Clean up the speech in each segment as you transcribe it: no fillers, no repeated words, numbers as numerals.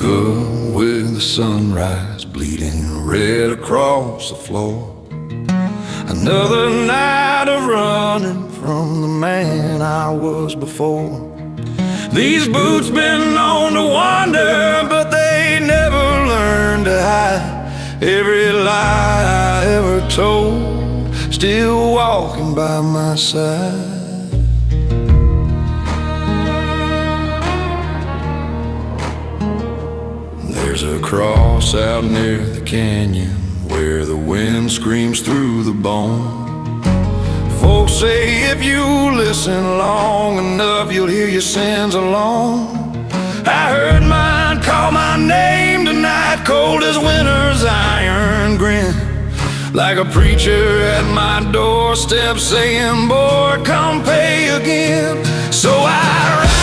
river with the sunrise bleeding red across the floor. Another night of running from the man I was before. These boots been known to wander, but they never learned to hide every lie I ever told, still walking by my side. There's a cross out near the canyon where the wind screams through the bone. Folks say if you listen long enough, you'll hear your sins alone. I heard mine call my name tonight, cold as winter's iron grin, like a preacher at my doorstep saying, boy, come pay again. So I ride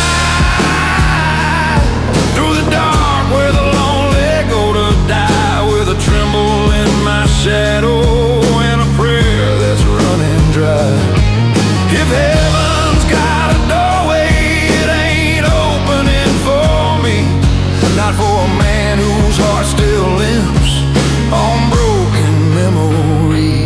through the dark where the lonely go to die, with a tremble in my shadow and a prayer that's running dry. If heaven's got a doorway, it ain't opening for me, not for a man whose heart still limps on broken memory.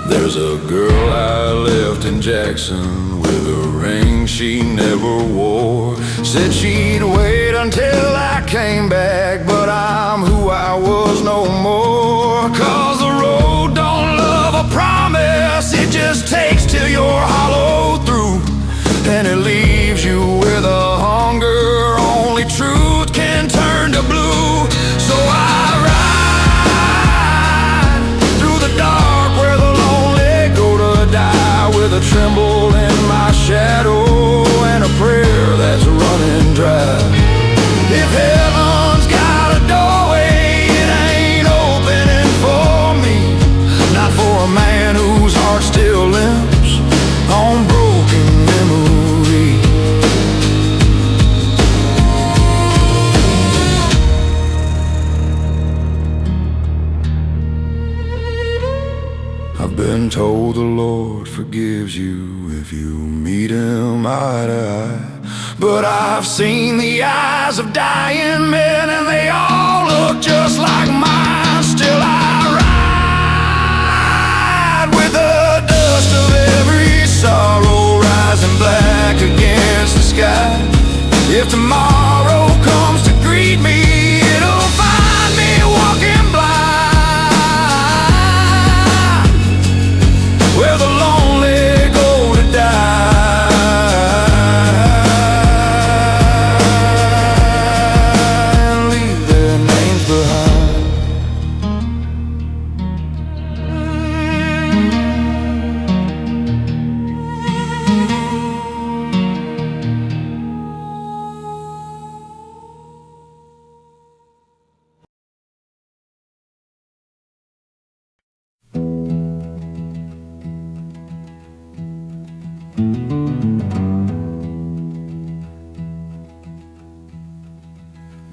There's a girl I left in Jackson with a ring she never wore. Said she'd wait until I came back, but I'm who I was no more. Cause the road don't love a promise, it just takes till you're hollowed through, and it leaves you with a hunger only truth can turn to blue. So I ride through the dark where the lonely go to die, with a tremble in my shadow and a prayer that's running dry. If heaven's got a doorway, it ain't opening for me, not for a man whose heart still limps on broken memory. I've been told the Lord forgives you if you meet him eye to eye, but I've seen the eyes of dying men and they all look just like mine. Still I ride with the dust of every sorrow rising black against the sky. If tomorrow comes to greet me, it'll find me walking blind, where the lonely go to die and leave their names behind.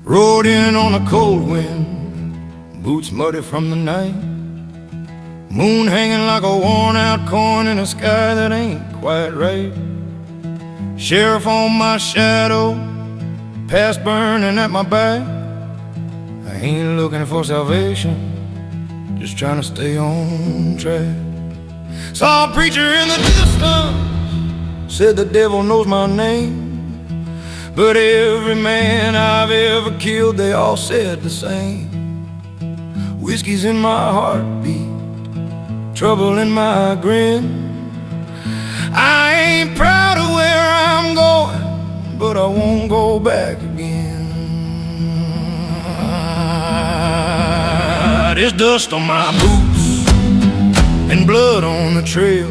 Rode in on a cold wind, boots muddy from the night, moon hanging like a worn-out coin in a sky that ain't quite right. Sheriff on my shadow, past burning at my back. I ain't looking for salvation, just trying to stay on track. Saw a preacher in the distance, said the devil knows my name, but every man I've ever killed, they all said the same. Whiskey's in my heartbeat, trouble in my grin. I ain't proud of where I'm going, but I won't go back again. There's dust on my boots and blood on the trail,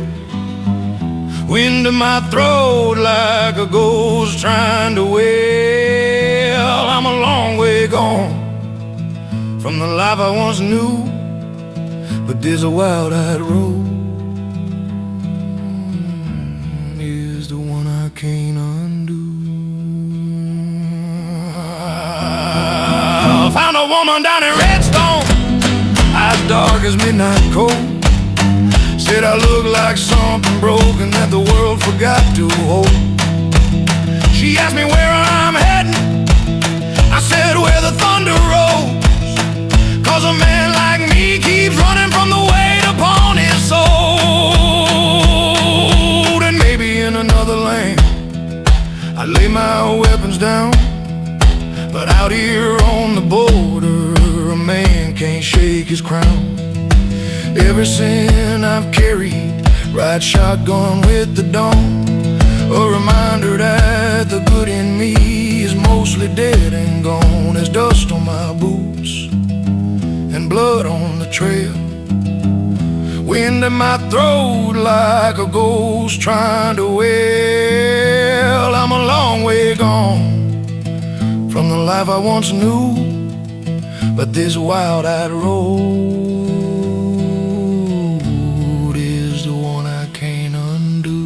wind in my throat like a ghost trying to wail. I'm a long way gone from the life I once knew, but there's a wild-eyed road, is the one I can't undo. I found a woman down in Redstone, eyes dark as midnight cold. Said I look like something broken that the world forgot to hold. She asked me where I'm heading. I said where the thunder rolls, 'cause a man like me keeps running from the weight upon his soul. And maybe in another land I lay my weapons down, but out here on the border a man can't shake his crown. Every sin I've carried, ride shotgun with the dawn, a reminder that the good in me is mostly dead and gone. There's dust on my boots and blood on the trail, wind in my throat like a ghost trying to wail. I'm a long way gone from the life I once knew, but this wild-eyed road is the one I can't undo.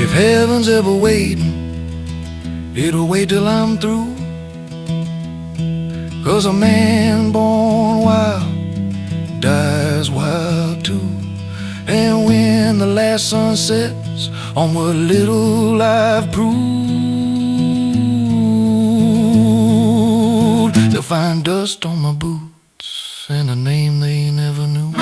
If heaven's ever waiting, it'll wait till I'm through, 'cause a man born wild dies wild too. And when the last sun sets on what little I've proved, they'll find dust on my boots and a name they never knew.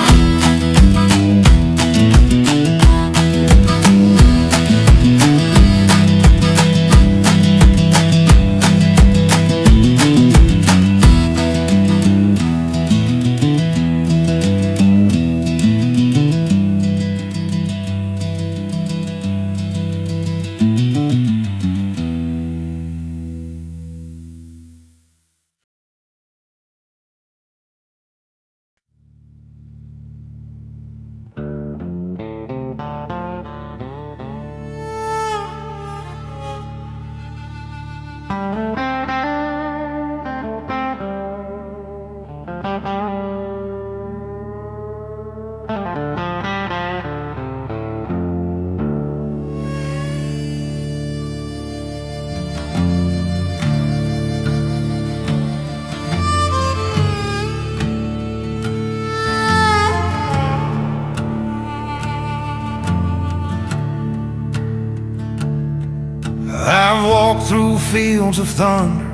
I've walked through fields of thunder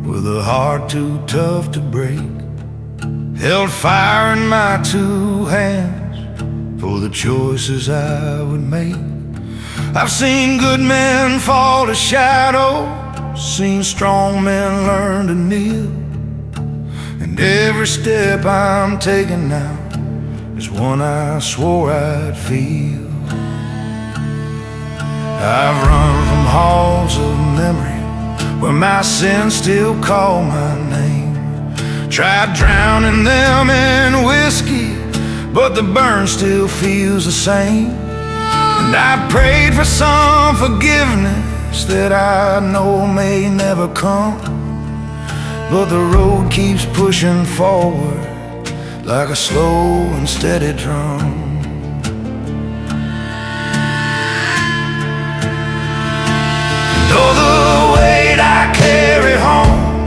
with a heart too tough to break, held fire in my two hands for the choices I would make. I've seen good men fall to shadows, seen strong men learn to kneel, and every step I'm taking now is one I swore I'd feel. I've run from halls of memory where my sins still call my name, tried drowning them in whiskey, but the burn still feels the same. And I prayed for some forgiveness that I know may never come, but the road keeps pushing forward like a slow and steady drum. Though the weight I carry home,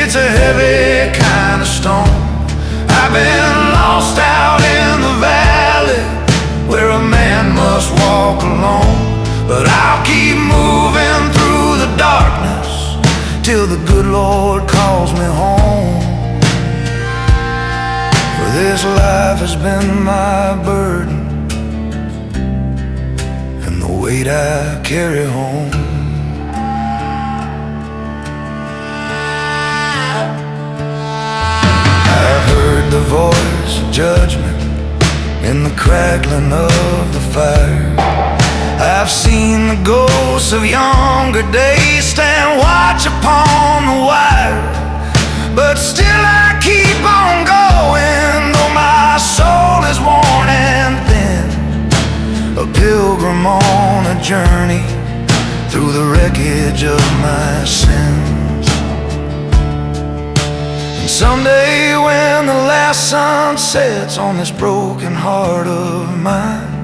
it's a heavy kind of stone. I've been lost out in the valley where a man must walk alone, but I'll keep moving through the darkness till the good Lord calls me home. For this life has been my burden and the weight I carry home. I've heard the voice of judgment in the crackling of the fire. I've seen the ghosts of younger days stand watch upon the wire, but still I keep on going, though my soul is worn and thin, a pilgrim on a journey through the wreckage of my sins. And someday when the last sun sets on this broken heart of mine,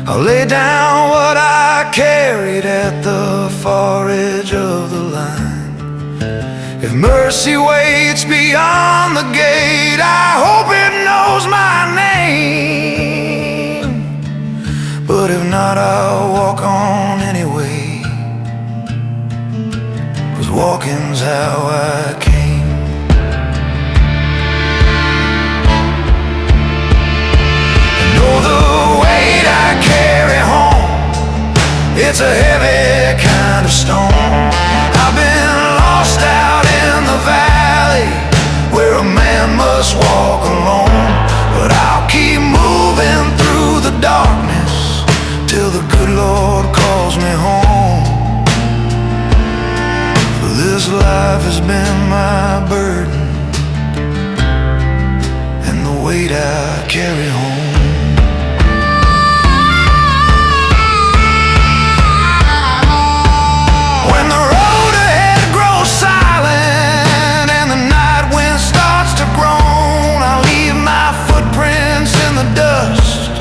I'll lay down what I carried at the far edge of the line. If mercy waits beyond the gate, I hope it knows my name. But if not, I'll walk on anyway, 'cause walking's how I came. And oh, the weight I carry home, it's a heavy kind of stone. I've been lost out in the valley where a man must walk alone, but I'll keep moving through the darkness till the good Lord calls me home. For this life has been my burden and the weight I carry home. When the road ahead grows silent and the night wind starts to groan, I'll leave my footprints in the dust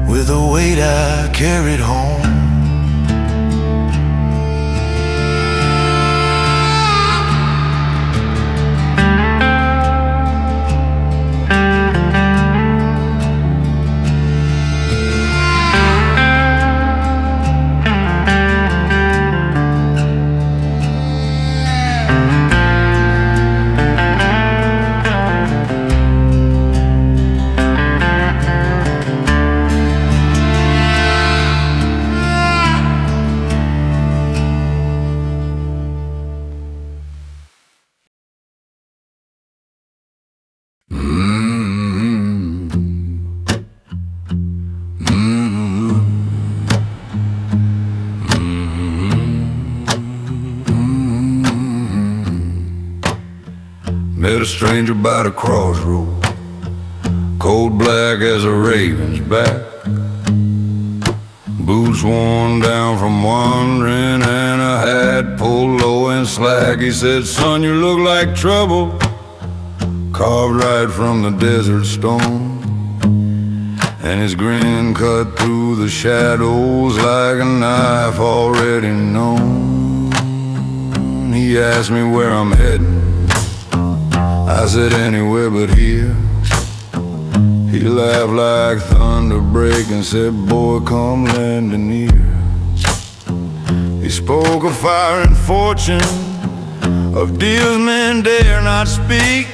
with the weight I carried home. Met a stranger by the crossroad, cold black as a raven's back, boots worn down from wandering and a hat pulled low and slack. He said, "Son, you look like trouble, carved right from the desert stone." And his grin cut through the shadows like a knife already known. He asked me where I'm heading. I said, "Anywhere but here." He laughed like thunder break and said, "Boy, come lend an ear." He spoke of fire and fortune, of deals men dare not speak.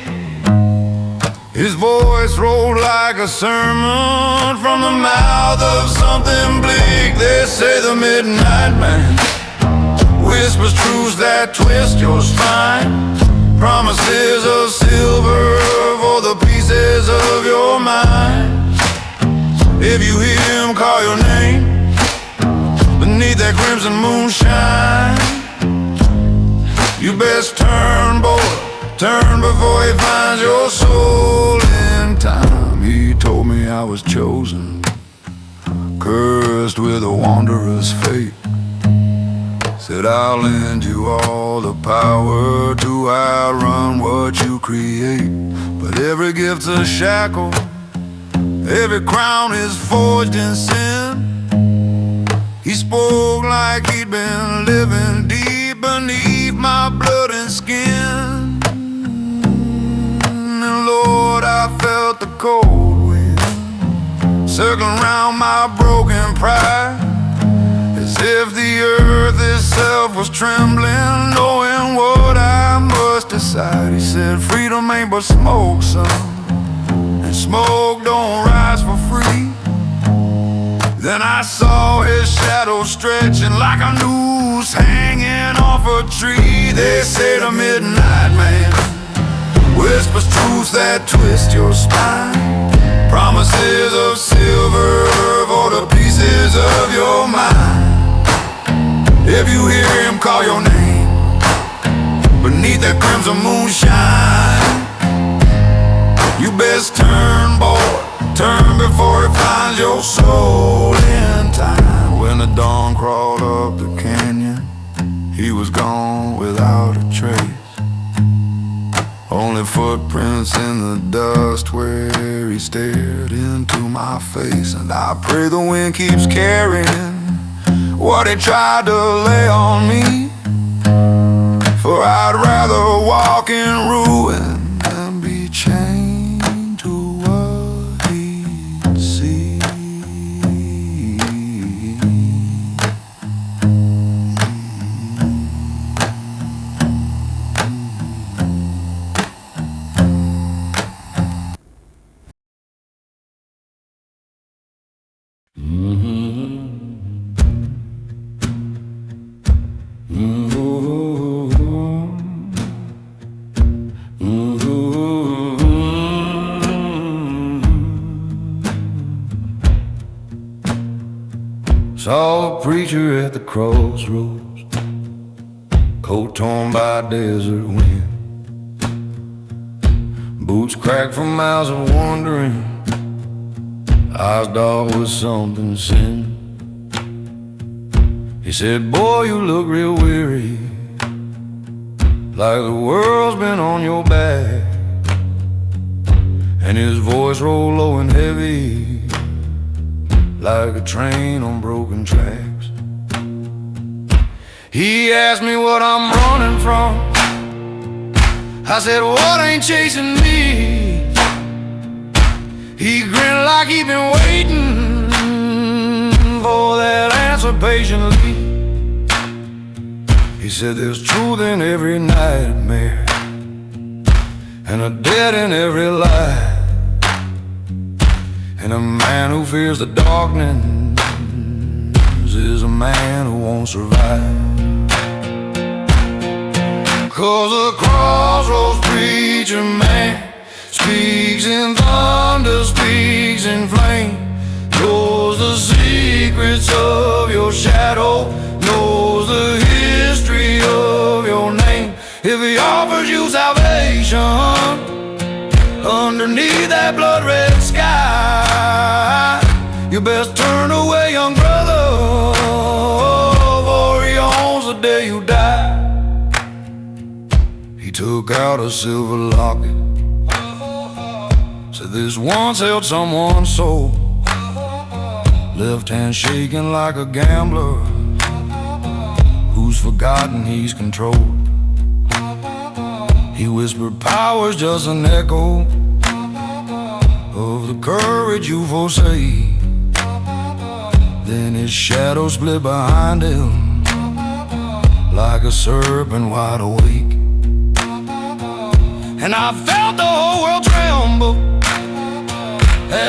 His voice rolled like a sermon from the mouth of something bleak. They say the midnight man whispers truths that twist your spine, promises of silver for the pieces of your mind. If you hear him call your name beneath that crimson moonshine, you best turn, boy, turn before he finds your soul in time. He told me I was chosen, cursed with a wanderer's fate. Said, "I'll lend you all the power to outrun what you create. But every gift's a shackle, every crown is forged in sin." He spoke like he'd been living deep beneath my blood and skin. And Lord, I felt the cold wind circling round my broken pride, as if the earth itself was trembling, knowing what I must decide. He said, "Freedom ain't but smoke, son, and smoke don't rise for free." Then I saw his shadow stretching like a noose hanging off a tree. They say the midnight man whispers truths that twist your spine, promises of silver for the pieces of your mind. If you hear him call your name beneath that crimson moonshine, you best turn, boy, turn before it finds your soul in time. When the face, and I pray the wind keeps carrying what it tried to lay on me. For I'd rather walk in ruin than be chained to what he'd see. Saw a preacher at the crossroads, coat torn by a desert wind, boots cracked from miles of wandering, eyes dark with something sin. He said, "Boy, you look real weary, like the world's been on your back." And his voice rolled low and heavy, like a train on broken tracks. He asked me what I'm running from. I said, "What ain't chasing me?" He grinned like he'd been waiting for that answer patiently. He said, "There's truth in every nightmare, and a dead in every lie. And a man who fears the darkness is a man who won't survive." 'Cause the crossroads preacher man speaks in thunder, speaks in flame, knows the secrets of your shadow, knows the history of your name. If he offers you salvation underneath that blood-red sky, you best turn away, young brother, for he owns the day you die. He took out a silver locket, said this once held someone's soul, left hand shaking like a gambler who's forgotten he's controlled. He whispered, "Power's just an echo of the courage you forsake." Then his shadow split behind him like a serpent wide awake. And I felt the whole world tremble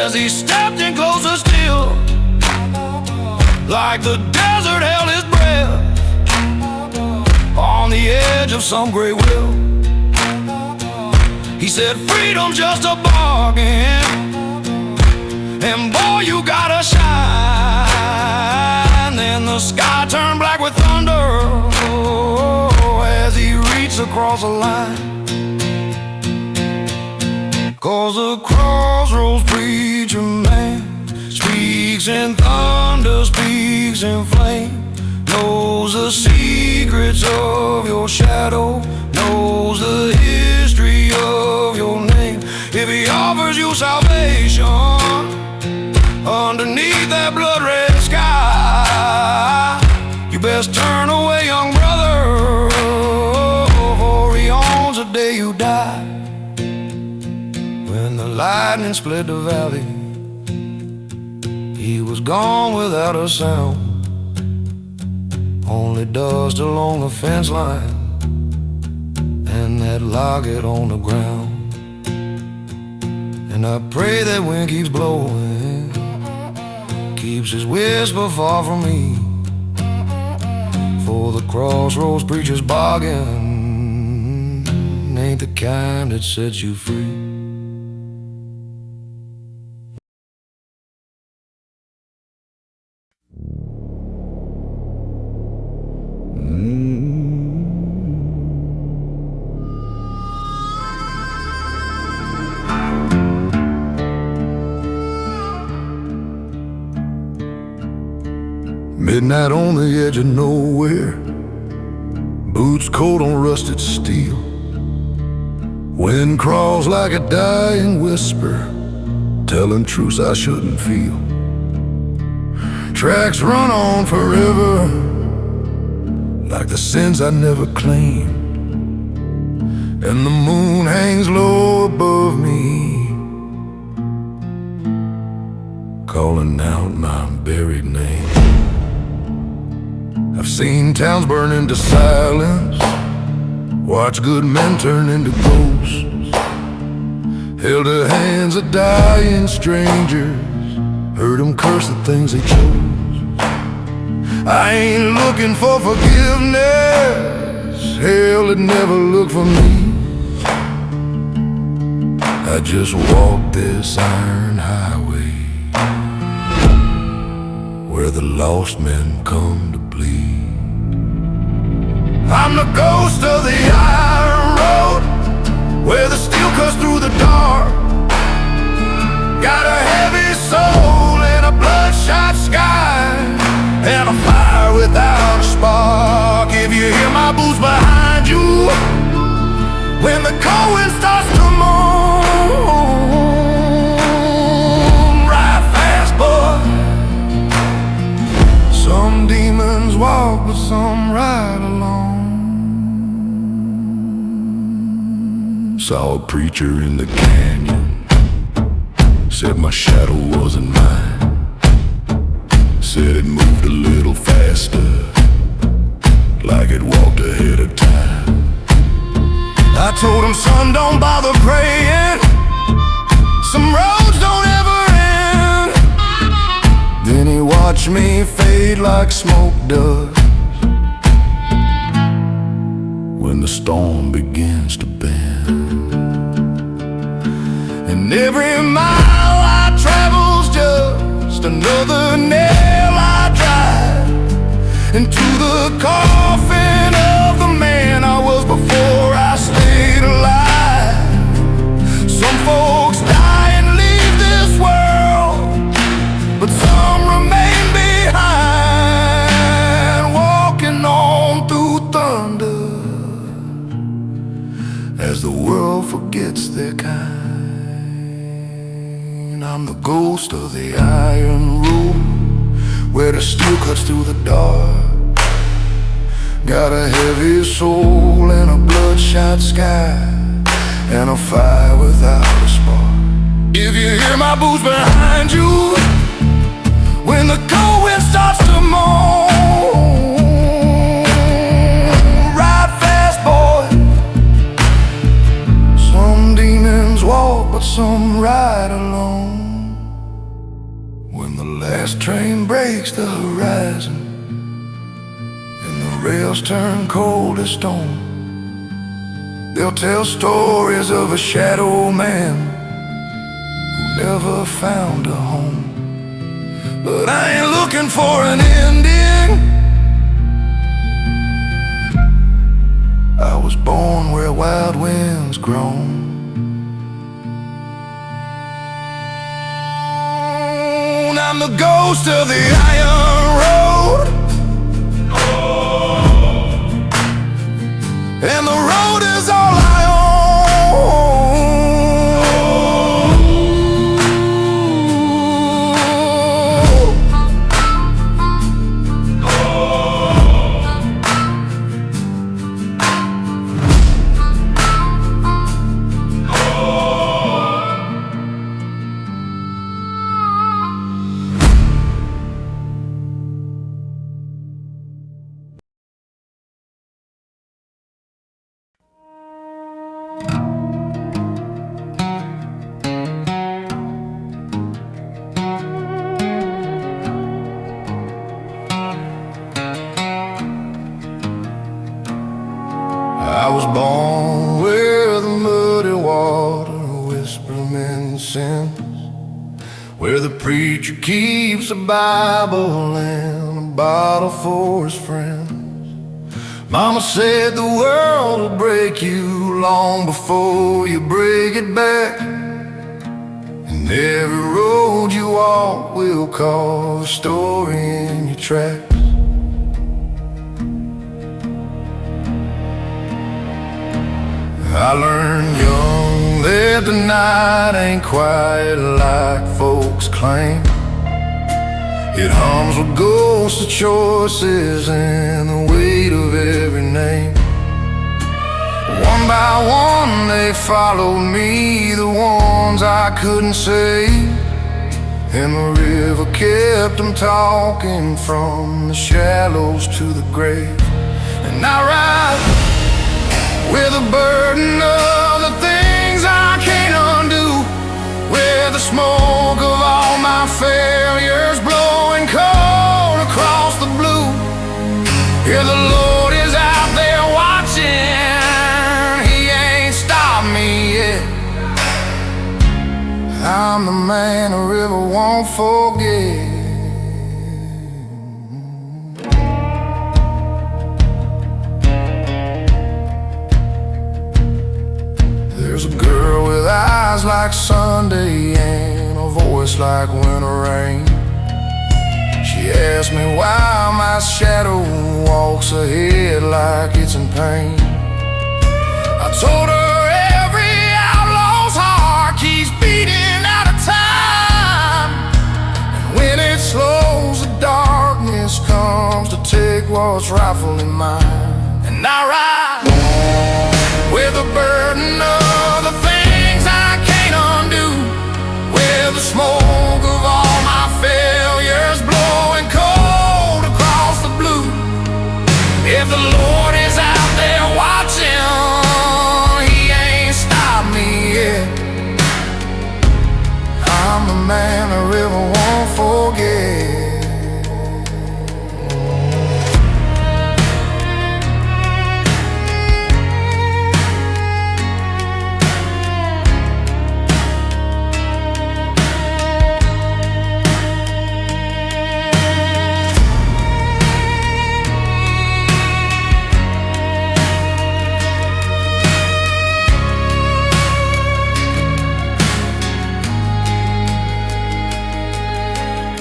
as he stepped in closer still, like the desert held his breath on the edge of some great will. He said, "Freedom's just a bargain, and boy, you gotta shine." Then the sky turned black with thunder as he reached across the line. 'Cause the crossroads preacher man speaks in thunder, speaks in flame, knows the secrets of your shadow, knows the history of your name. If he offers you salvation underneath that blood-red sky, you best turn away, young brother, for he owns the day you die. When the lightning split the valley, he was gone without a sound, only dust along the fence line and that locket on the ground. And I pray that wind keeps blowing, keeps his whisper far from me, for the crossroads preacher's bargain ain't the kind that sets you free. Midnight on the edge of nowhere, boots cold on rusted steel. Wind crawls like a dying whisper, telling truths I shouldn't feel. tracks run on forever, like the sins I never claimed. And the moon hangs low above me, calling out my buried name. I've seen towns burn into silence, watched good men turn into ghosts, held the hands of dying strangers, heard them curse the things they chose. I ain't looking for forgiveness, hell had never looked for me. I just walk this iron highway where the lost men come to bleed. I'm the ghost of the iron road, where the steel cuts through the dark. Got a heavy soul and a bloodshot sky, and a fire without a spark. If you hear my boots behind you, when the cold wind starts to moan, ride fast, boy. Some demons walk, but some ride alone. Saw a preacher in the canyon, said my shadow wasn't mine, said it moved a little faster, like it walked ahead of time. I told him, son, don't bother praying, some roads don't ever end. Then he watched me fade like smoke does when the storm begins to bend. And every mile I travel's just another nail I drive into the coffin of the man I was before I stayed alive. Some folks die and leave this world, but some remain behind, walking on through thunder as the world forgets their kind. I'm the ghost of the iron road, where the steel cuts through the dark. Got a heavy soul and a bloodshot sky, and a fire without a spark. If you hear my boots behind you, when the cold wind starts to moan, ride fast, boy. Some demons walk, but some ride alone. When the last train breaks the horizon and the rails turn cold as stone, they'll tell stories of a shadow man who never found a home. But I ain't looking for an ending, I was born where wild winds grown. I'm the ghost of the iron road, and the road is all I I was born where the muddy water whisper men's sins, where the preacher keeps a Bible and a bottle for his friends. Mama said the world will break you long before you break it back, and every road you walk will cause a story in your tracks. I learned young that the night ain't quiet like folks claim. It hums with ghosts of choices and the weight of every name. One by one they followed me, the ones I couldn't save. And the river kept them talking from the shallows to the grave. And I ride with a burden of the things I can't undo, with the smoke of all my failures blowing cold across the blue. Yeah, the Lord is out there watching, He ain't stopped me yet. I'm the man the river won't forget. There's a girl with eyes like Sunday and a voice like winter rain. She asked me why my shadow walks ahead like it's in pain. I told her every outlaw's heart keeps beating out of time, and when it slows, the darkness comes to take what's rightfully mine. And I ride with a burden of the things I can't undo, with the smoke of all my failures blowing cold across the blue. If the Lord is out there watching, He ain't stopped me yet. I'm the man the river won't forget.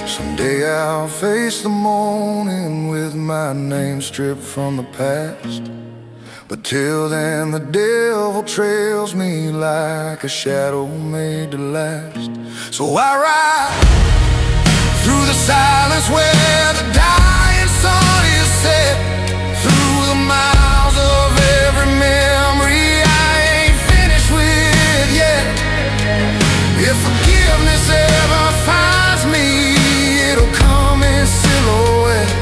Someday I'll face the morning with my name stripped from the past, but till then the devil trails me like a shadow made to last. So I ride through the silence where the dying sun is set, through the miles of every memory I ain't finished with yet. If forgiveness ever finds me, it'll come in silhouette.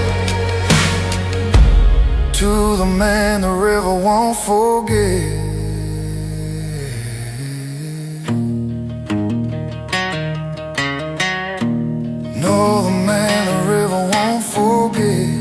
To the man the river won't forget. No, the man the river won't forget.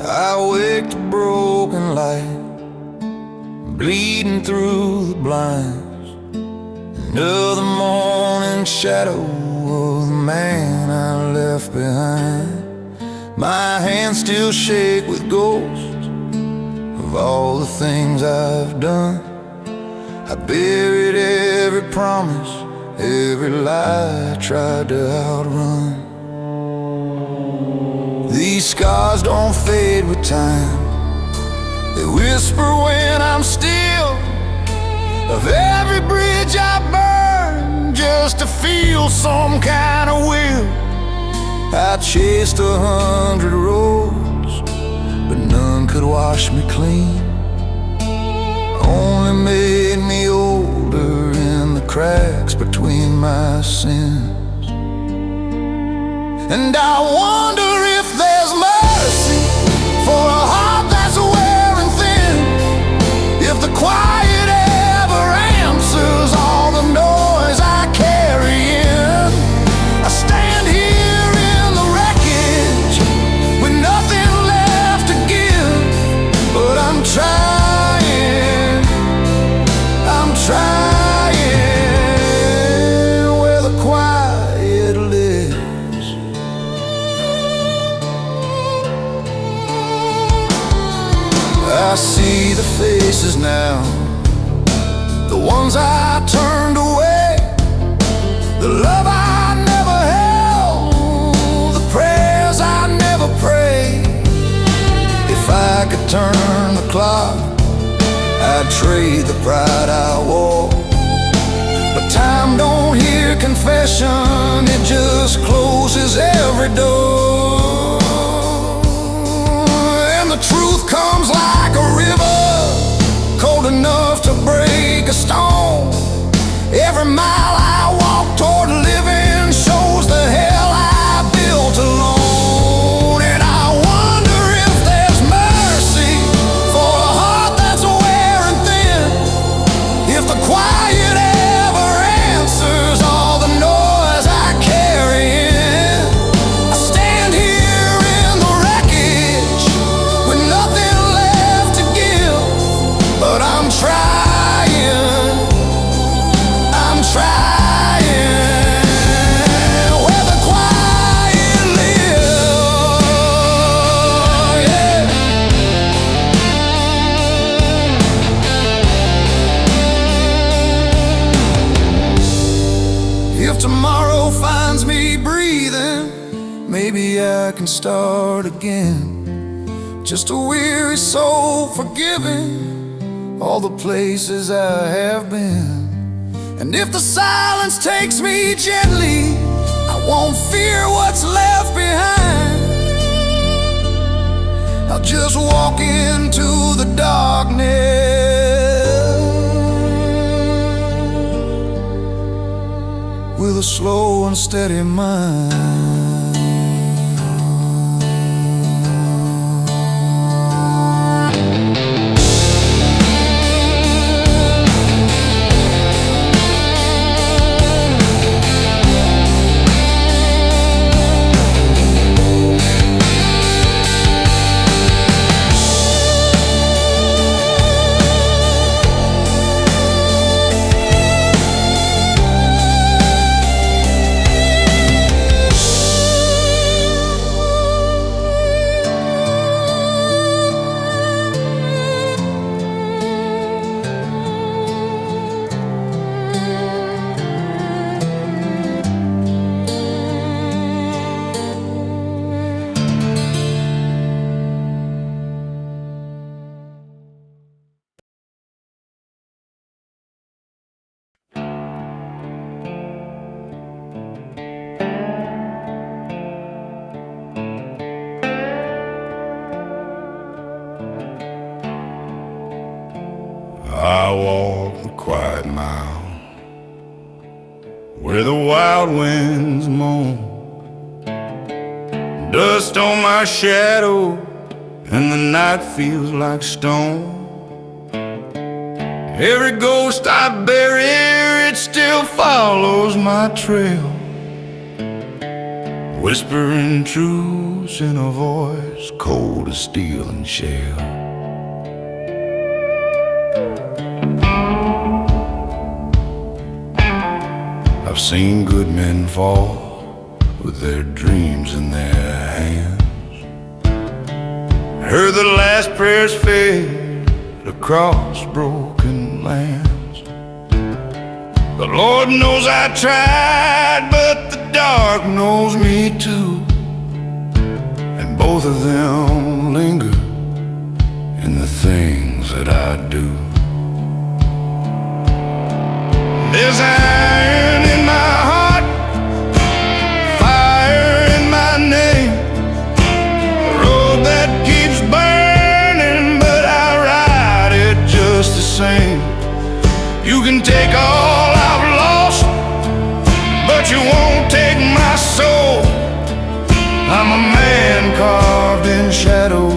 I wake to broken light, bleeding through the blinds. Another morning shadow of the man I left behind. My hands still shake with ghosts of all the things I've done. I buried every promise, every lie I tried to outrun. These scars don't fade with time, they whisper when I'm still, of every bridge I burn just to feel some kind of will. I chased 100 roads, but none could wash me clean, only made me older in the cracks between my sins. And I wonder if there's mercy for a heart that's wearing thin, if the quiet ever answers all the noise I carry in. I stand here in the wreckage with nothing left to give, but I'm trying where the quiet lives. faces now, the ones I turned away, the love I never held, the prayers I never prayed. If I could turn the clock, I'd trade the pride I wore. But time don't hear confession, it just closes every door. And the truth comes like a river, cold enough to break a stone. Every mile I walk toward living shows the hell I built alone. And I wonder if there's mercy for a heart that's wearing thin, if the quiet ever answers all the noise I carry in. I stand here in the wreckage with nothing left to give, but I'm trying, I'm trying where the quiet lives, yeah. If tomorrow finds me breathing, maybe I can start again. Just a weary soul forgiving all the places I have been. And if the silence takes me gently, I won't fear what's left behind. I'll just walk into the darkness with a slow and steady mind. I walk the quiet mile where the wild winds moan, dust on my shadow and the night feels like stone. Every ghost I bury, it still follows my trail, whispering truths in a voice cold as steel and shale. I've seen good men fall with their dreams in their hands, heard the last prayers fade across broken lands. The Lord knows I tried, but the dark knows me too, and both of them linger in the things that I do. There's iron in my heart, fire in my name, a road that keeps burning, but I ride it just the same. You can take all I've lost, but you won't take my soul. I'm a man carved in shadow,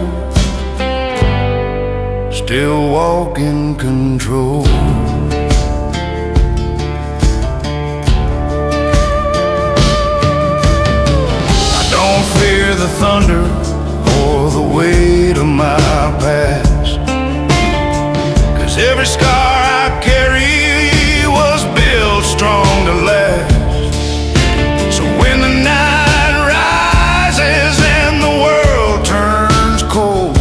still walking control. The thunder or the weight of my past, 'cause every scar I carry was built strong to last. So when the night rises and the world turns cold,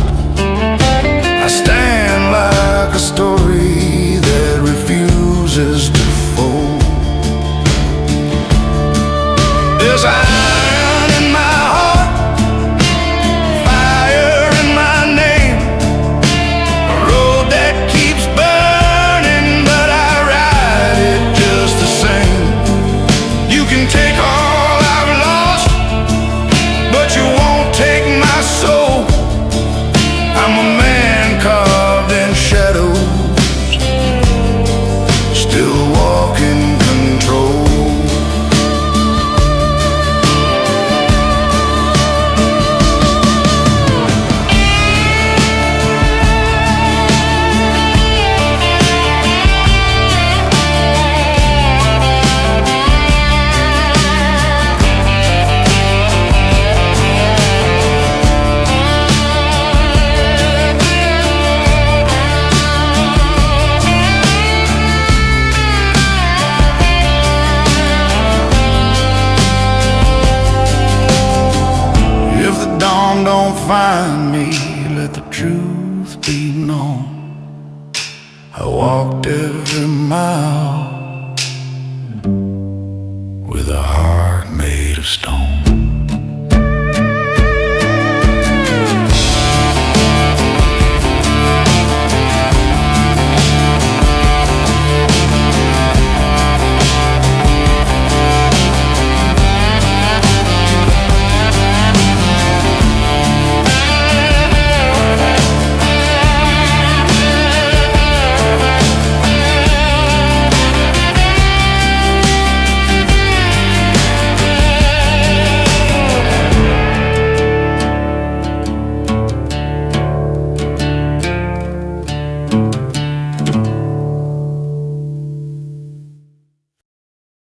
I stand like a storm story that refuses to fold. There's iron in my heart, fire in my name, a road that keeps burning, but I ride it just the same. You can take all I've lost, but you won't take my soul. I'm a man carved in shadows, still walking control. Don't find me, let the truth be known. I walked every mile with a heart made of stone.